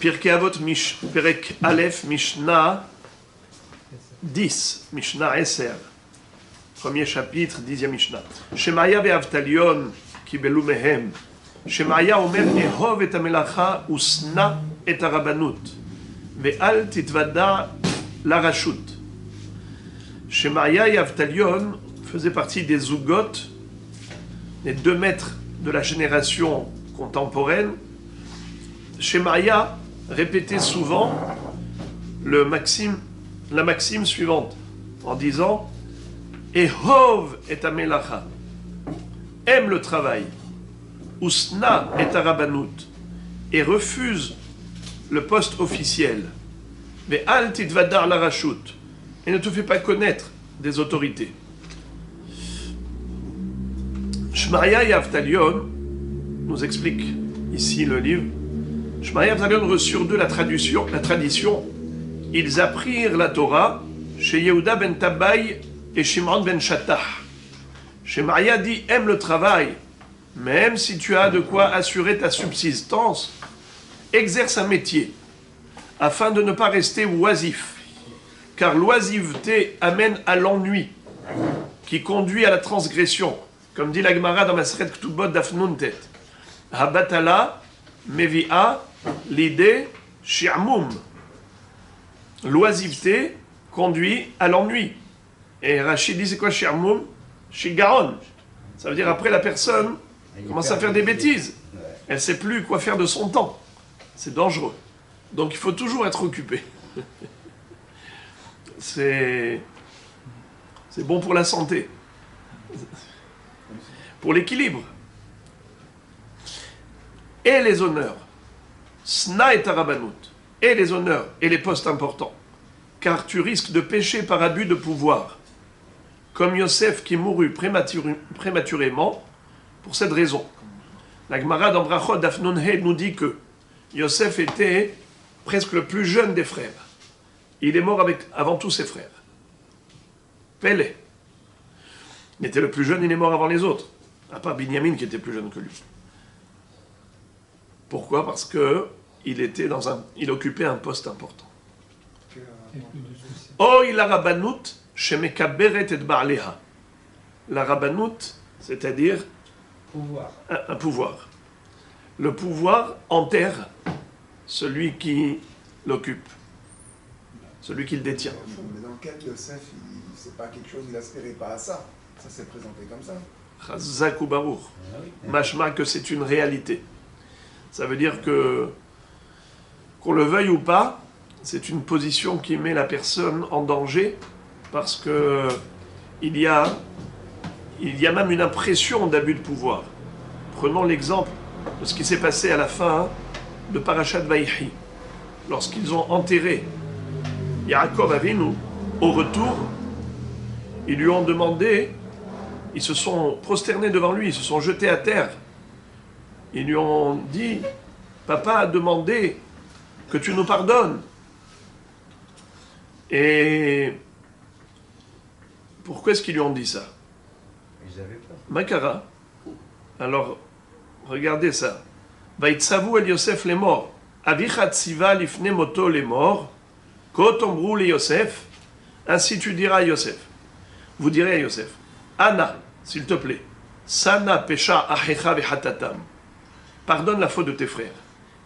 Pirkei Avot, Perek Aleph, Mishnah 10, Mishnah 10. Premier chapitre, 10e Mishnah. Shemaya ve'Avtalion kibelu mehem. Shemaya omer ehov et hamelacha usna et harabanut. Ve'al titvada larashut. Shemaya et Avtalion faisaient partie des Zugot, les 2 maîtres de la génération contemporaine. Shemaya répétait souvent la maxime suivante, en disant Ehov et amelacha, aime le travail, usna et harabanut, et refuse le poste officiel, mais al titvadar larashut, et ne te fais pas connaître des autorités. Shemaya et Avtalion nous explique ici le livre. Shemaya et Avtalion reçurent d'eux la tradition. Ils apprirent la Torah chez Yehuda ben Tabai et Shimon ben Shattah. Shemaya dit aime le travail, même si tu as de quoi assurer ta subsistance, exerce un métier afin de ne pas rester oisif, car l'oisiveté amène à l'ennui qui conduit à la transgression, comme dit la Gemara dans Maseret Ktubot Daf Nun Tet. Habatala mevi'a l'idée shi'amum. L'oisiveté conduit à l'ennui. Et Rachid dit c'est quoi shi'amum? Shigaron. Ça veut dire après la personne commence à faire des bêtises. Elle ne sait plus quoi faire de son temps. C'est dangereux. Donc il faut toujours être occupé. C'est bon pour la santé. Pour l'équilibre. Et les honneurs. Sna et harabanut. Et les honneurs et les postes importants. Car tu risques de pécher par abus de pouvoir. Comme Yosef qui mourut prématurément pour cette raison. La Gemara dans Brachot Daf Nun He nous dit que Yosef était presque le plus jeune des frères. Il est mort avant tous ses frères. Pélé. Il était le plus jeune, il est mort avant les autres. À part Binyamin qui était plus jeune que lui. Pourquoi? Parce que il occupait un poste important. Oh, il a rabbanout shemekaberet et ba'aleha. La rabbanout, c'est-à-dire un pouvoir. Le pouvoir enterre celui qui l'occupe, celui qui le détient. Mais dans le cas de Yosef, c'est pas quelque chose, il n'aspirait pas à ça. Ça s'est présenté comme ça. Chazak ou Baruch. Mashma que c'est une réalité. Ça veut dire que, qu'on le veuille ou pas, c'est une position qui met la personne en danger parce que il y a même une impression d'abus de pouvoir. Prenons l'exemple de ce qui s'est passé à la fin de Parashat Vaïchi. Lorsqu'ils ont enterré Yaakov Avinu, au retour, ils lui ont demandé, ils se sont prosternés devant lui, ils se sont jetés à terre. Ils lui ont dit, papa a demandé que tu nous pardonnes. Et pourquoi est-ce qu'ils lui ont dit ça? Ils avaient peur. Makara. Alors, regardez ça. Vaïtsavu el Yosef les morts. Avichat siva lifne moto les morts. Kotombrou les Yosef. Ainsi tu diras à Yosef. Vous direz à Yosef. Anna, s'il te plaît. Sana pesha achecha vehatatam. Pardonne la faute de tes frères.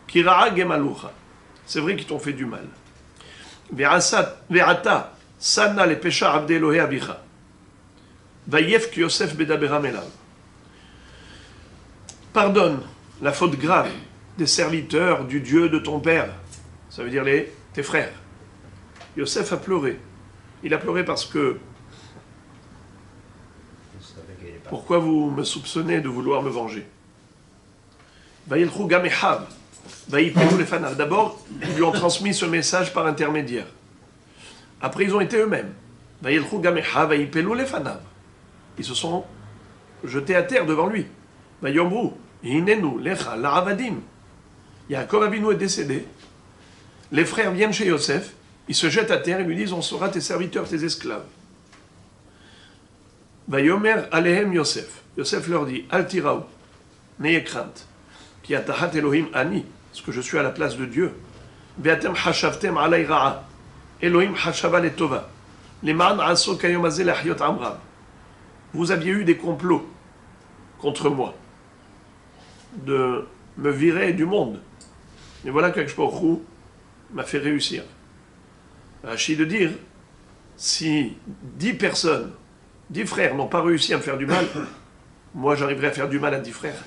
Kira'a gemalucha. C'est vrai qu'ils t'ont fait du mal. Ve'ata sana le pesha abde Elohe avicha. Vayef ki Yosef bedabera melav. Pardonne la faute grave des serviteurs du Dieu de ton père. Ça veut dire tes frères. Yosef a pleuré. Il a pleuré parce que pourquoi vous me soupçonnez de vouloir me venger? D'abord, ils lui ont transmis ce message par intermédiaire. Après, ils ont été eux-mêmes. Ils se sont jetés à terre devant lui. Yaakov Avinu est décédé. Les frères viennent chez Yosef. Ils se jettent à terre et lui disent on sera tes serviteurs, tes esclaves. Vayomer alehem Yosef. Yosef leur dit Al tiraou, n'ayez crainte. Ki atahat Elohim ani, parce que je suis à la place de Dieu. ואתם חשבתם עלי רעה. אלוהים חשבה לטובה. למען עשו כיום הזה להחיות עם רב. Vous aviez eu des complots contre moi, de me virer du monde. Et voilà qu'Akadosh Baruch Hu m'a fait réussir. Rachid de dire, si 10 personnes, 10 frères n'ont pas réussi à me faire du mal, moi j'arriverai à faire du mal à 10 frères.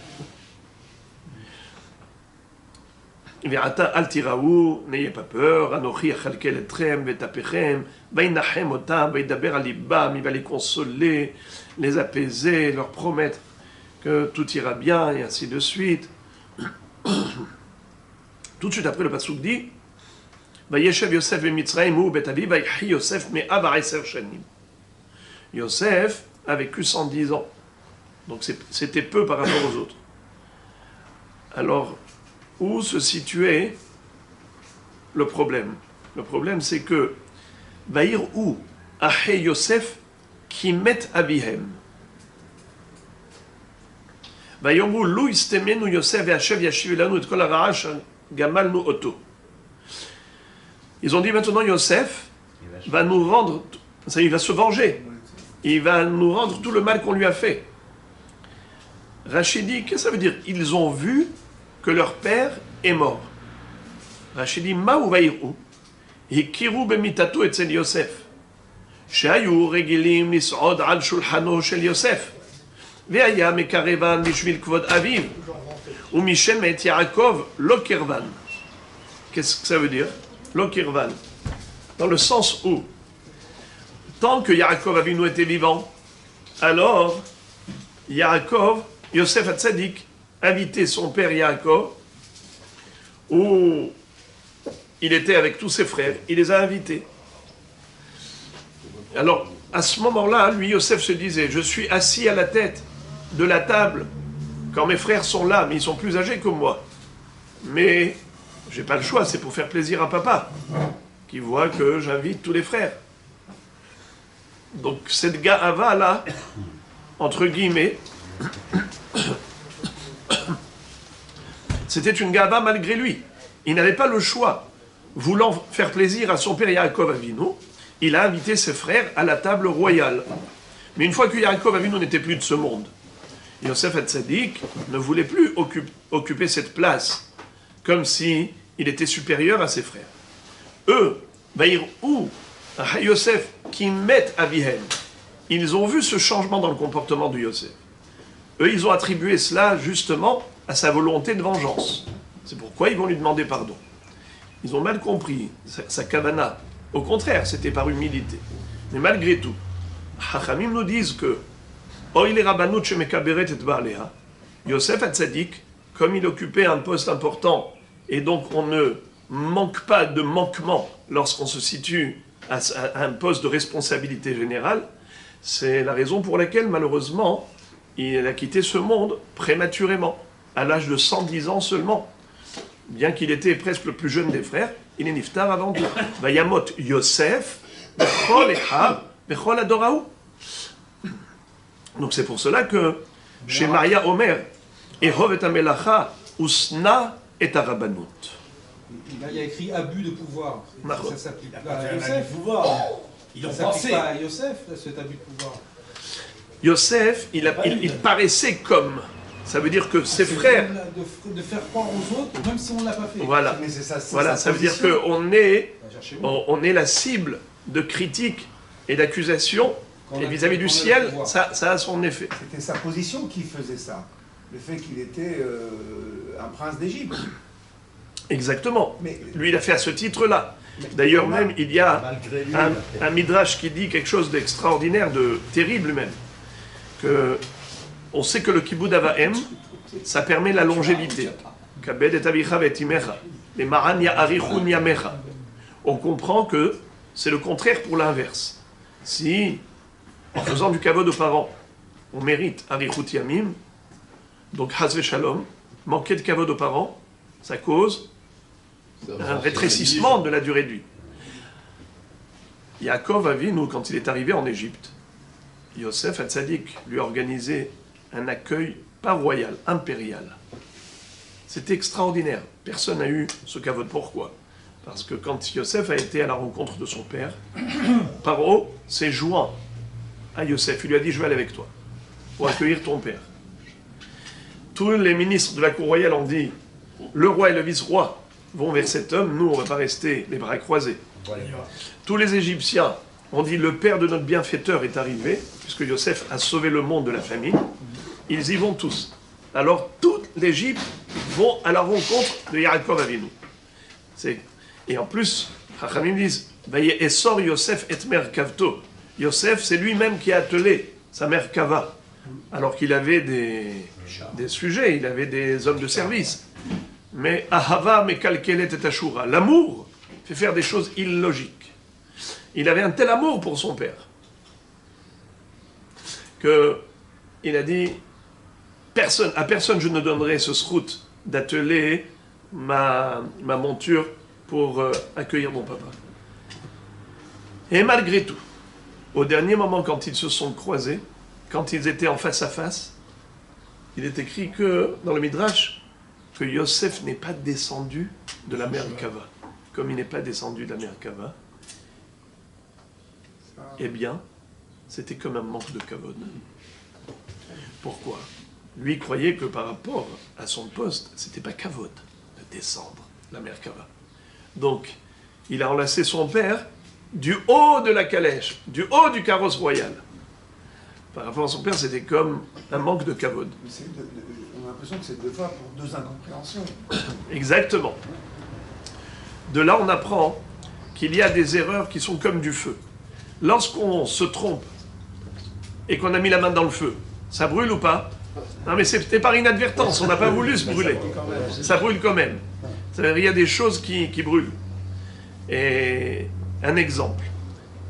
Ve'ata al tiraou, n'ayez pas peur, anochi achalkel etrem vetapechem, vainachem otam, vaidaber al libam, il va les consoler, les apaiser, leur promettre que tout ira bien, et ainsi de suite. Tout de suite après, le pasuk dit, Vayeshev Yosef b'Mitzrayim hu betavi vaychi Yosef me'av ha'eser shanim. Yosef a vécu 110 ans, donc c'était peu par rapport aux autres. Alors, où se situait le problème? Le problème, c'est que Vayir ou Ahe Yosef qui met avihem. Vayomu lu istemenu Yosef et Hashev yashiv elanu et kol harash gamalnu oto. Ils ont dit maintenant Yosef va nous rendre, ça, il va se venger. Il va nous rendre tout le mal qu'on lui a fait. Rachid dit, qu'est-ce que ça veut dire? Ils ont vu que leur père est mort. Rachid dit, ma ou vaïrou, hikiru bemitato etzel Yosef. שהיו רגילים לסעוד על שולחנו של יוסף, והיה מקרבן בשביל כבוד אביו, ומשמת יעקב לא קרבן. Qu'est-ce que ça veut dire? Lo kirvan. Dans le sens où, tant que Yaakov Avinu était vivant, alors Yaakov, Yosef Hatzadik, invitait son père Yaakov, où il était avec tous ses frères, il les a invités. Alors, à ce moment-là, lui, Yosef se disait, je suis assis à la tête de la table quand mes frères sont là, mais ils sont plus âgés que moi. Mais j'ai pas le choix, c'est pour faire plaisir à papa, qui voit que j'invite tous les frères. Donc cette ga'ava là, entre guillemets, c'était une ga'ava malgré lui. Il n'avait pas le choix. Voulant faire plaisir à son père Yaakov Avinu, il a invité ses frères à la table royale. Mais une fois que Yaakov Avinu n'était plus de ce monde, Yosef Hatzadik ne voulait plus occuper cette place, comme si il était supérieur à ses frères. Eux, Vaïrou, Yosef, qui mettent Avihem, ils ont vu ce changement dans le comportement de Yosef. Eux, ils ont attribué cela justement à sa volonté de vengeance. C'est pourquoi ils vont lui demander pardon. Ils ont mal compris sa kavana. Au contraire, c'était par humilité. Mais malgré tout, Chachamim nous disent que Yosef Hatzadik, comme il occupait un poste important, et donc on ne manque pas de manquement lorsqu'on se situe à un poste de responsabilité générale, c'est la raison pour laquelle, malheureusement, il a quitté ce monde prématurément, à l'âge de 110 ans seulement. Bien qu'il était presque le plus jeune des frères, il est niftar avant tout. Vayamot Yosef, bechol echav, bechol adoraou. Donc c'est pour cela que chez Maria Omer, Ehov et Amelacha, Usna et Arabanut. Là, il y a écrit abus de pouvoir. Ça s'applique pas à Yosef. Ils ont Ça pensé. s'applique pas à Yosef, cet abus de pouvoir. Yosef, il paraissait comme. Ça veut dire que ses frères. De faire croire aux autres, même si on ne l'a pas fait. Voilà. Mais c'est Voilà, ça veut dire qu'on est, on est la cible de critiques et d'accusations. Et vis-à-vis du ciel, ça a son effet. C'était sa position qui faisait ça. Le fait qu'il était un prince d'Égypte. Exactement. Mais Lui, il a fait à ce titre-là. D'ailleurs, même, il y a Malgré lui, un midrash qui dit quelque chose d'extraordinaire, de terrible même. Que on sait que le kibbud avahem, ça permet la longévité. Kabed et avicha vetimecha. Les maran ya'arichun yamecha. On comprend que c'est le contraire pour l'inverse. Si, en faisant du kavod aux parents, on mérite arichut yamim, donc hasve shalom, manquer de kavod aux parents, ça cause un rétrécissement de la durée de vie. Yaakov Avinu, quand il est arrivé en Égypte, Yosef Hatzadik lui a organisé un accueil pas royal, impérial. C'était extraordinaire. Personne n'a eu ce kavod. Pourquoi? Parce que quand Yosef a été à la rencontre de son père, Paro s'est joint à Yosef. Il lui a dit, je vais aller avec toi pour accueillir ton père. Tous les ministres de la cour royale ont dit, le roi et le vice-roi vont vers cet homme, nous on ne va pas rester les bras croisés. Tous les Égyptiens ont dit, le père de notre bienfaiteur est arrivé, puisque Yosef a sauvé le monde de la famine. Ils y vont tous. Alors toute l'Égypte vont à la rencontre de Yaakov Avinu. Et en plus, Chachamim disent, Essor Yosef et Merkavto. Yosef, c'est lui-même qui a attelé sa mère Kava, alors qu'il avait des sujets, il avait des hommes de service. Mais Ahava Mekalkelet et Ashura, l'amour fait faire des choses illogiques. Il avait un tel amour pour son père qu'il a dit, à personne je ne donnerai ce srout d'atteler ma monture pour accueillir mon papa. Et malgré tout, au dernier moment, quand ils se sont croisés, quand ils étaient en face à face, il est écrit que, dans le Midrash, que Yosef n'est pas descendu de la mer Kava. Comme il n'est pas descendu de la mer Kava, eh bien, c'était comme un manque de kavod. Pourquoi ? Lui croyait que par rapport à son poste, c'était pas kavod de descendre la mer Kava. Donc, il a enlacé son père du haut de la calèche, du haut du carrosse royal. Par rapport à son père, c'était comme un manque de kavod. On a l'impression que c'est deux fois pour deux incompréhensions. Exactement. De là, on apprend qu'il y a des erreurs qui sont comme du feu. Lorsqu'on se trompe et qu'on a mis la main dans le feu, ça brûle ou pas ? Non, mais c'était par inadvertance, on n'a pas voulu se brûler. Ça brûle quand même. C'est-à-dire, il y a des choses qui brûlent. Et un exemple,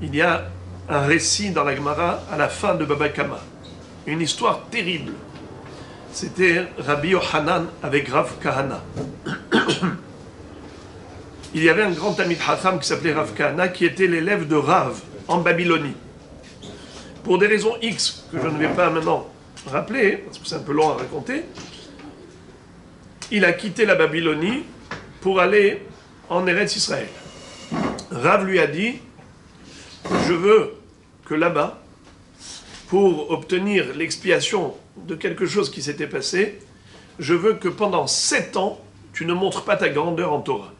il y a un récit dans la Gemara à la fin de Baba Kama, une histoire terrible. C'était Rabbi Yohanan avec Rav Kahana. Il y avait un grand Talmid Chacham qui s'appelait Rav Kahana, qui était l'élève de Rav en Babylonie. Pour des raisons X que je ne vais pas maintenant rappeler, parce que c'est un peu long à raconter, il a quitté la Babylonie pour aller en Eretz Israël. Rav lui a dit, je veux que là-bas, pour obtenir l'expiation de quelque chose qui s'était passé, je veux que pendant 7 ans, tu ne montres pas ta grandeur en Torah.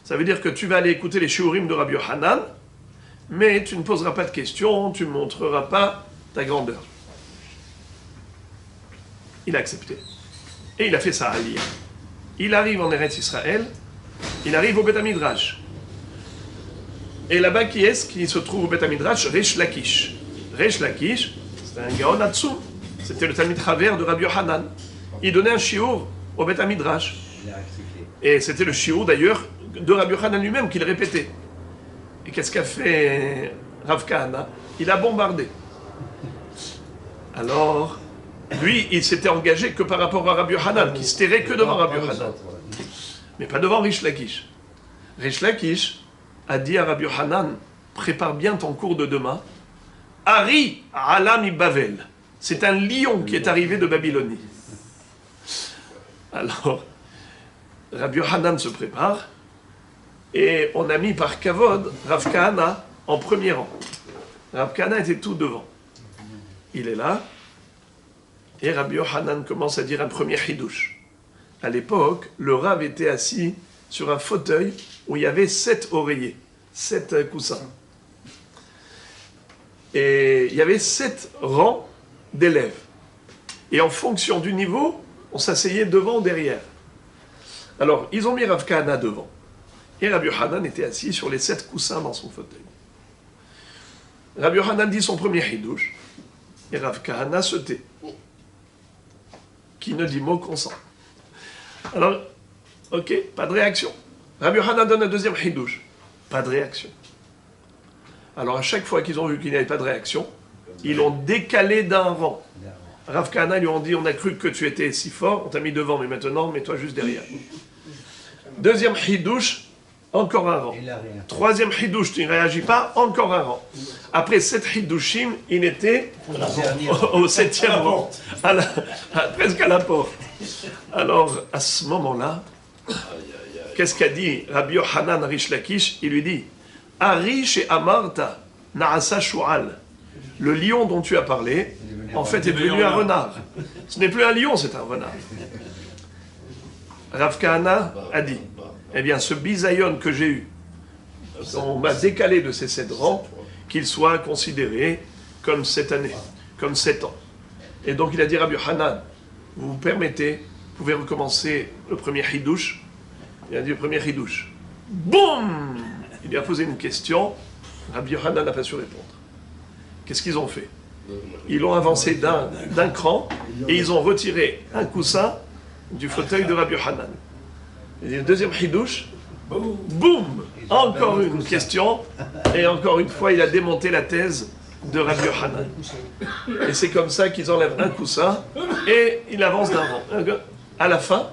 Ça veut dire que tu vas aller écouter les shiurim de Rabbi Yohanan, mais tu ne poseras pas de questions, tu ne montreras pas ta grandeur. Il a accepté. Et il a fait ça à Aliyah. Il arrive en Eretz Israël, il arrive au Beth Midrash. Et là-bas, qui est-ce qui se trouve au Beth Midrash ? Resh Lakish. Resh Lakish, c'était un Gaon Hatsum. C'était le Talmid Chaver de Rabbi Yohanan. Il donnait un shiur au Beth Midrash. Et c'était le shiur d'ailleurs de Rabbi Yohanan lui-même qui le répétait. Et qu'est-ce qu'a fait Rav Kahana ? Il a bombardé. Alors, lui, il s'était engagé que par rapport à Rabbi Yohanan, qui se tairait que devant Rabbi Yohanan. Mais pas devant Resh Lakish. Resh Lakish a dit à Rabbi Yohanan, prépare bien ton cours de demain. Ari Alami Bavel. C'est un lion qui est arrivé de Babylonie. Alors, Rabbi Yohanan se prépare, et on a mis par Kavod Rav Kahana en premier rang. Rav Kahana était tout devant. Il est là, et Rabbi Yohanan commence à dire un premier chidouche. À l'époque, le Rav était assis sur un fauteuil où il y avait 7 oreillers, 7 coussins. Et il y avait 7 rangs d'élèves. Et en fonction du niveau, on s'asseyait devant ou derrière. Alors, ils ont mis Rav Kahana devant. Et Rabbi Yohanan était assis sur les 7 coussins dans son fauteuil. Rabbi Yohanan dit son premier chidouche, et Rav Kahana se tait. Qui ne dit mot consent. Alors, ok, pas de réaction. Rabbi Yohanan donne un deuxième chidouche. Pas de réaction. Alors à chaque fois qu'ils ont vu qu'il n'y avait pas de réaction, ils l'ont décalé d'un rang. Rav Kahana lui ont dit, on a cru que tu étais si fort, on t'a mis devant, mais maintenant, mets-toi juste derrière. Deuxième chidouche, encore un rang. Troisième chidouche, tu ne réagis pas, encore un rang. Après 7 chidouchim, il était au 7e rang, presque à la porte. Alors, à ce moment-là, qu'est-ce qu'a dit Rabbi Yochanan Rish Lakish? Il lui dit Arish et Amarta Naasa Shu'al. Le lion dont tu as parlé, en fait, est devenu un renard. Ce n'est plus un lion, c'est un renard. Rav Kahana a dit eh bien, ce bisayon que j'ai eu, on m'a décalé de ces 7 rangs, qu'il soit considéré comme cette année, comme 7 ans. Et donc il a dit Rabbi Yochanan, vous permettez, vous pouvez recommencer le premier hidouche. Il a dit le premier hidouche. Boum! Il lui a posé une question, Rabbi Yochanan n'a pas su répondre. Qu'est-ce qu'ils ont fait? Ils l'ont avancé d'un cran et ils ont retiré un coussin du fauteuil de Rabbi Yochanan. Et le deuxième hidouche, boum! Encore une question, et encore une fois, il a démonté la thèse de Rabbi Yochanan. Et c'est comme ça qu'ils enlèvent un coussin et il avance d'un rang. À la fin,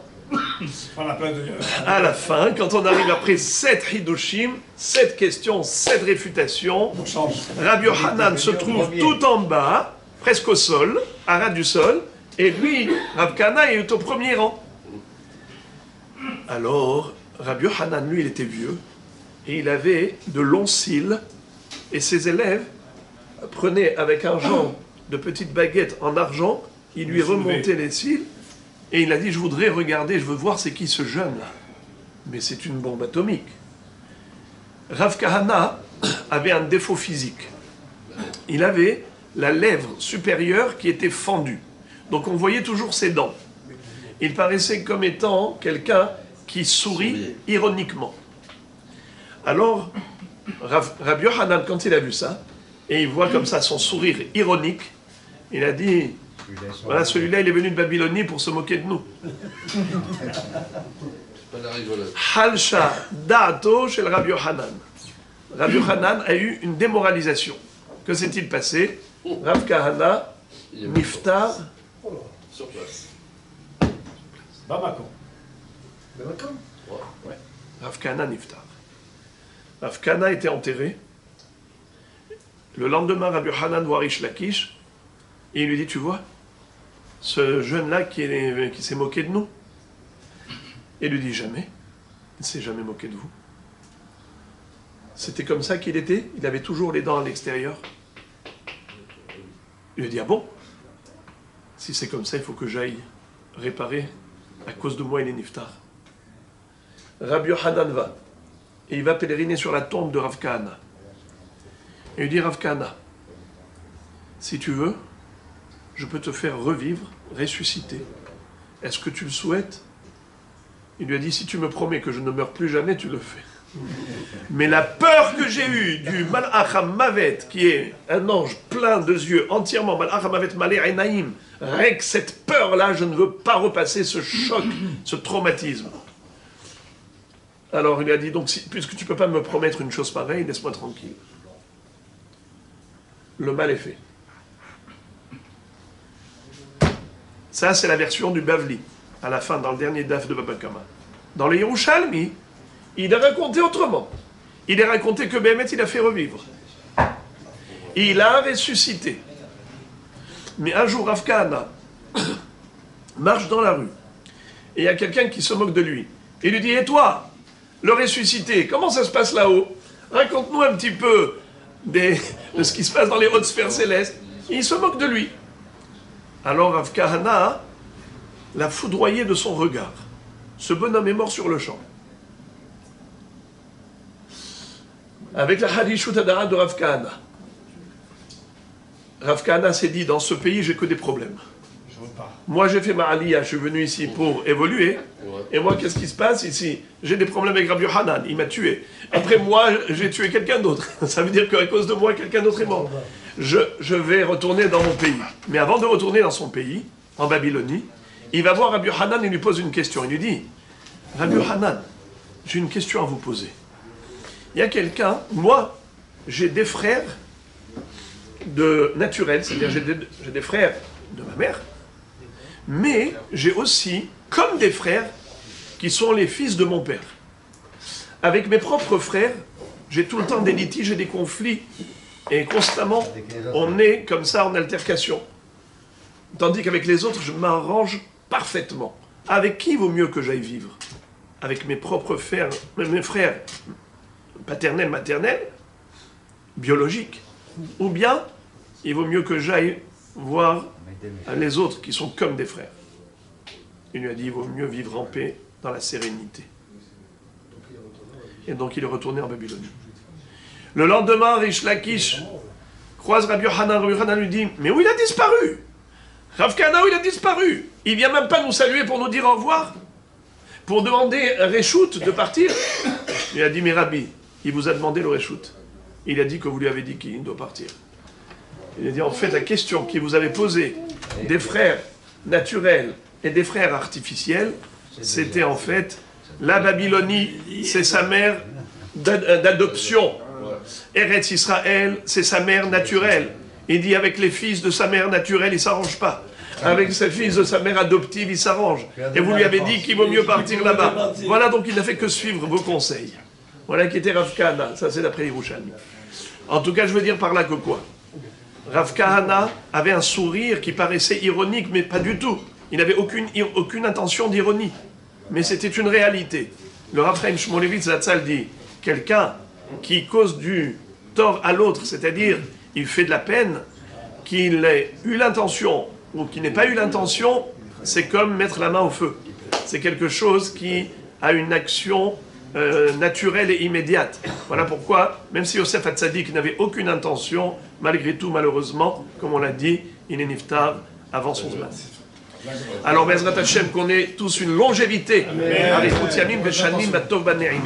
quand on arrive après 7 hidushim, 7 questions, 7 réfutations, Rabbi Yochanan se trouve tout en bas, presque au sol, à ras du sol, et lui, Rav Kahana, est au premier rang. Alors, Rabbi Yochanan, lui, il était vieux, et il avait de longs cils, et ses élèves prenaient avec un genre de petites baguettes en argent, il lui remontait les cils, et il a dit, je voudrais regarder, je veux voir c'est qui ce jeune-là. Mais c'est une bombe atomique. Rav Kahana avait un défaut physique. Il avait la lèvre supérieure qui était fendue. Donc on voyait toujours ses dents. Il paraissait comme étant quelqu'un qui sourit ironiquement. Alors, Rabbi Yochanan, quand il a vu ça, et il voit comme ça son sourire ironique, il a dit, voilà, celui-là, il est venu de Babylonie pour se moquer de nous. Halsha da'ato shel Rabbi Yochanan. Rabbi Yochanan a eu une démoralisation. Que s'est-il passé? Rav Kahana, niftar, sur place. Bamako. Ouais. Rav Kahana niftar. Rav Kahana était enterré. Le lendemain, Rabbi Yochanan voit Rish Lakish et il lui dit, tu vois, ce jeune-là qui s'est moqué de nous. Et il lui dit, jamais. Il ne s'est jamais moqué de vous. C'était comme ça qu'il était. Il avait toujours les dents à l'extérieur. Il lui dit, ah bon? Si c'est comme ça, il faut que j'aille réparer. À cause de moi, il est niftar. Rabbi Yochanan va. Et il va pèleriner sur la tombe de Rav Kahana. Et il dit, Rav Kahana, si tu veux, je peux te faire revivre, ressusciter. Est-ce que tu le souhaites? Il lui a dit, si tu me promets que je ne meurs plus jamais, tu le fais. Mais la peur que j'ai eue du Malach HaMavet, qui est un ange plein de yeux, entièrement, Malach HaMavet Malé Einaim, rien que cette peur-là, je ne veux pas repasser ce choc, ce traumatisme. Alors il lui a dit, donc, puisque tu ne peux pas me promettre une chose pareille, laisse-moi tranquille. Le mal est fait. Ça, c'est la version du Bavli, à la fin, dans le dernier daf de Baba Kama. Dans le Yerushalmi, il est raconté autrement. Il est raconté que Béhémet, il a fait revivre. Il a ressuscité. Mais un jour, Rav Kahana marche dans la rue, et il y a quelqu'un qui se moque de lui. Il lui dit, et toi, le ressuscité, comment ça se passe là-haut? Raconte-nous un petit peu de ce qui se passe dans les hautes sphères célestes. Et il se moque de lui. Alors Rav Kahana l'a foudroyé de son regard. Ce bonhomme est mort sur le champ. Avec la Hadishut Hadara de Rav Kahana. Rav Kahana s'est dit, dans ce pays, j'ai que des problèmes. Moi, j'ai fait ma aliyah, je suis venu ici pour évoluer. Et moi, qu'est-ce qui se passe ici? J'ai des problèmes avec Rabbi Yochanan, il m'a tué. Après moi, j'ai tué quelqu'un d'autre. Ça veut dire qu'à cause de moi, quelqu'un d'autre est mort. Je vais retourner dans mon pays. Mais avant de retourner dans son pays, en Babylonie, il va voir Rabbi Yochanan et lui pose une question. Il lui dit, Rabbi Yochanan, j'ai une question à vous poser. Il y a quelqu'un, moi, j'ai des frères naturels, c'est-à-dire j'ai des frères de ma mère, mais j'ai aussi, comme des frères, qui sont les fils de mon père. Avec mes propres frères, j'ai tout le temps des litiges et des conflits, et constamment, on est comme ça en altercation. Tandis qu'avec les autres, je m'arrange parfaitement. Avec qui vaut mieux que j'aille vivre? avec mes propres frères, mes frères paternels, maternels, biologiques, ou bien il vaut mieux que j'aille voir les autres qui sont comme des frères. Il lui a dit, il vaut mieux vivre en paix dans la sérénité. Et donc il est retourné en Babylonie. Le lendemain, Rish Lakish croise Rabbi Yochanan. Rabbi Yochanan lui dit, mais où il a disparu? Rav Kahana, où il a disparu? Il vient même pas nous saluer pour nous dire au revoir? Pour demander un reshoot de partir? Il a dit, mais Rabbi, il vous a demandé le reshoot. Il a dit que vous lui avez dit qu'il doit partir. Il a dit, en fait, la question qu'il vous avait posée des frères naturels et des frères artificiels, c'était en fait, la Babylonie, c'est sa mère d'adoption. Eretz Israël, c'est sa mère naturelle. Il dit, avec les fils de sa mère naturelle, il ne s'arrange pas. Avec ses fils de sa mère adoptive, il s'arrange. Et vous lui avez dit qu'il vaut mieux partir là-bas. Voilà, donc il n'a fait que suivre vos conseils. Voilà qui était Rav Kahana. Ça, c'est d'après Yerushalmi. En tout cas, je veux dire par là que quoi? Rav Kahana avait un sourire qui paraissait ironique, mais pas du tout. Il n'avait aucune intention d'ironie. Mais c'était une réalité. Le Rav Chaim Shmulevitz Zatzal dit, quelqu'un qui cause du tort à l'autre, c'est-à-dire il fait de la peine, qu'il ait eu l'intention ou qu'il n'ait pas eu l'intention, c'est comme mettre la main au feu. C'est quelque chose qui a une action naturelle et immédiate. Voilà pourquoi, même si Yosef Hatzadik n'avait aucune intention, malgré tout, malheureusement, comme on l'a dit, il est niftar avant son zman. Alors, Bezrat Hashem, qu'on ait tous une longévité. Avec Yamim, Veshanim, Batov, Bane'im.